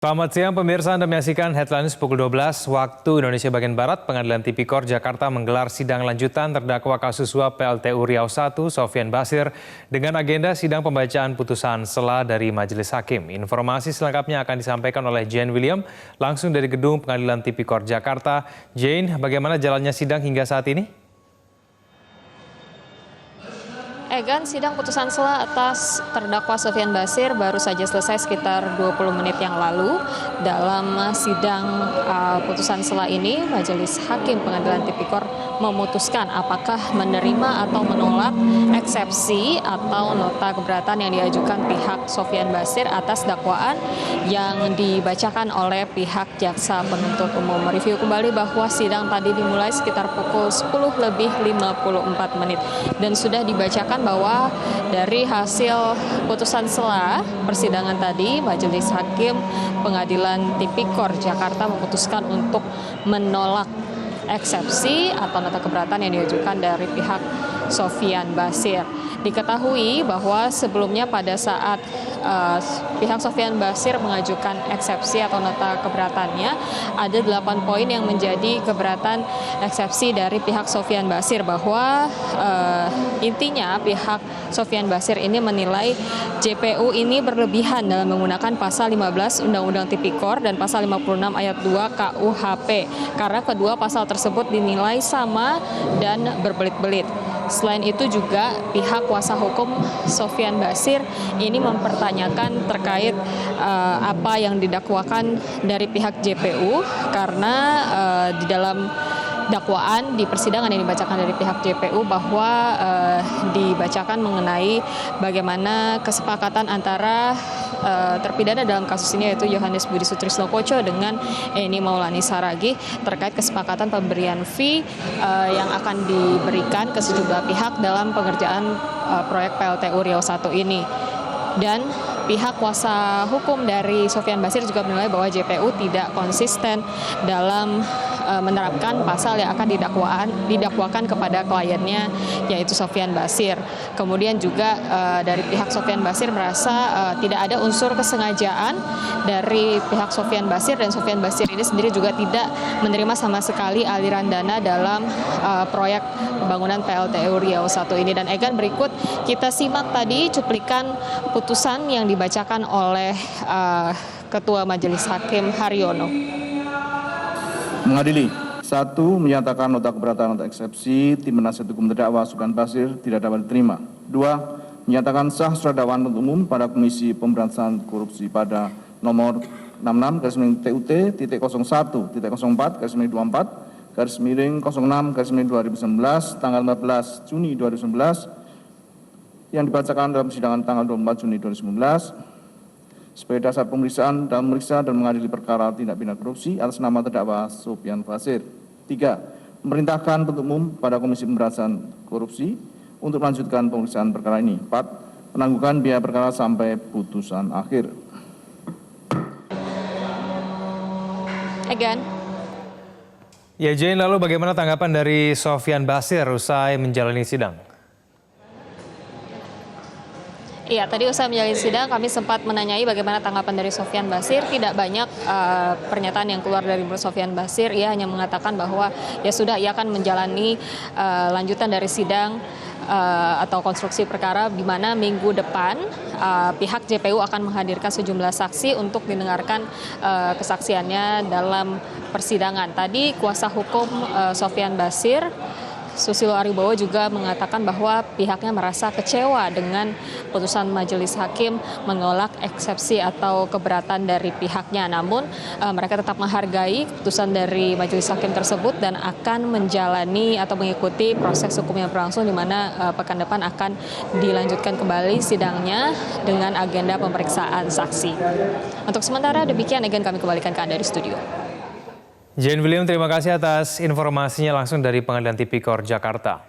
Selamat siang pemirsa, Anda menyaksikan Headlines pukul 12 waktu Indonesia bagian Barat. Pengadilan Tipikor Jakarta menggelar sidang lanjutan terdakwa kasus suap PLTU Riau I Sofian Basir dengan agenda sidang pembacaan putusan sela dari Majelis Hakim. Informasi selengkapnya akan disampaikan oleh Jane William langsung dari gedung Pengadilan Tipikor Jakarta. Jane, bagaimana jalannya sidang hingga saat ini? Egan, sidang putusan sela atas terdakwa Sofian Basir baru saja selesai sekitar 20 menit yang lalu. Dalam sidang putusan sela ini, Majelis Hakim Pengadilan Tipikor memutuskan apakah menerima atau menolak eksepsi atau nota keberatan yang diajukan pihak Sofian Basir atas dakwaan yang dibacakan oleh pihak jaksa penuntut umum. Mereview kembali bahwa sidang tadi dimulai sekitar pukul 10:54 dan sudah dibacakan bahwa dari hasil putusan sela persidangan tadi, Majelis Hakim Pengadilan Tipikor Jakarta memutuskan untuk menolak eksepsi atau nota keberatan yang diajukan dari pihak Sofian Basir. Diketahui bahwa sebelumnya pada saat pihak Sofian Basir mengajukan eksepsi atau nota keberatannya, ada 8 poin yang menjadi keberatan eksepsi dari pihak Sofian Basir, bahwa intinya pihak Sofian Basir ini menilai JPU ini berlebihan dalam menggunakan pasal 15 Undang-Undang Tipikor dan pasal 56 ayat 2 KUHP karena kedua pasal tersebut dinilai sama dan berbelit-belit. Selain itu juga pihak kuasa hukum Sofian Basir ini mempertanyakan terkait apa yang didakwakan dari pihak JPU karena di dalam dakwaan di persidangan yang dibacakan dari pihak JPU bahwa dibacakan mengenai bagaimana kesepakatan antara terpidana dalam kasus ini yaitu Yohanes Budi Sutrisno Koco dengan Eni Maulani Saragih terkait kesepakatan pemberian fee yang akan diberikan ke sejumlah pihak dalam pengerjaan proyek PLTU Riau I ini. Dan pihak kuasa hukum dari Sofian Basir juga menilai bahwa JPU tidak konsisten dalam menerapkan pasal yang akan didakwakan kepada kliennya yaitu Sofian Basir. Kemudian juga dari pihak Sofian Basir merasa tidak ada unsur kesengajaan dari pihak Sofian Basir, dan Sofian Basir ini sendiri juga tidak menerima sama sekali aliran dana dalam proyek pembangunan PLTU Riau I ini. Dan Egan, berikut kita simak tadi cuplikan putusan yang dibacakan oleh Ketua Majelis Hakim Haryono. Mengadili. 1. Menyatakan nota keberatan atau eksepsi tim penasihat hukum terdakwa Sofian Basir tidak dapat diterima. 2. Menyatakan sah surat dakwaan penuntut umum pada Komisi Pemberantasan Korupsi pada nomor 66/TUT/01/24/24/06/2019 tanggal 14 Juni 2019 yang dibacakan dalam persidangan tanggal 24 Juni 2019 sebagai dasar pemeriksaan dan memeriksa dan mengadili perkara tindak pidana korupsi atas nama terdakwa Sofian Basir. 3. Memerintahkan penuntut umum pada Komisi Pemberantasan Korupsi untuk melanjutkan pemeriksaan perkara ini. 4. Menangguhkan biaya perkara sampai putusan akhir. Egan. Ya Jane, lalu bagaimana tanggapan dari Sofian Basir usai menjalani sidang? Iya, tadi usai menjalani sidang kami sempat menanyai bagaimana tanggapan dari Sofian Basir. Tidak banyak pernyataan yang keluar dari Sofian Basir. Ia hanya mengatakan bahwa ya sudah, ia akan menjalani lanjutan dari sidang atau konstruksi perkara, di mana minggu depan pihak JPU akan menghadirkan sejumlah saksi untuk didengarkan kesaksiannya dalam persidangan. Tadi kuasa hukum Sofian Basir, Susilo Aribowo, juga mengatakan bahwa pihaknya merasa kecewa dengan putusan Majelis Hakim menolak eksepsi atau keberatan dari pihaknya. Namun mereka tetap menghargai putusan dari Majelis Hakim tersebut dan akan menjalani atau mengikuti proses hukum yang berlangsung, di mana pekan depan akan dilanjutkan kembali sidangnya dengan agenda pemeriksaan saksi. Untuk sementara demikian, Egan, kami kembalikan ke Anda di studio. Jane William, terima kasih atas informasinya langsung dari Pengadilan Tipikor Jakarta.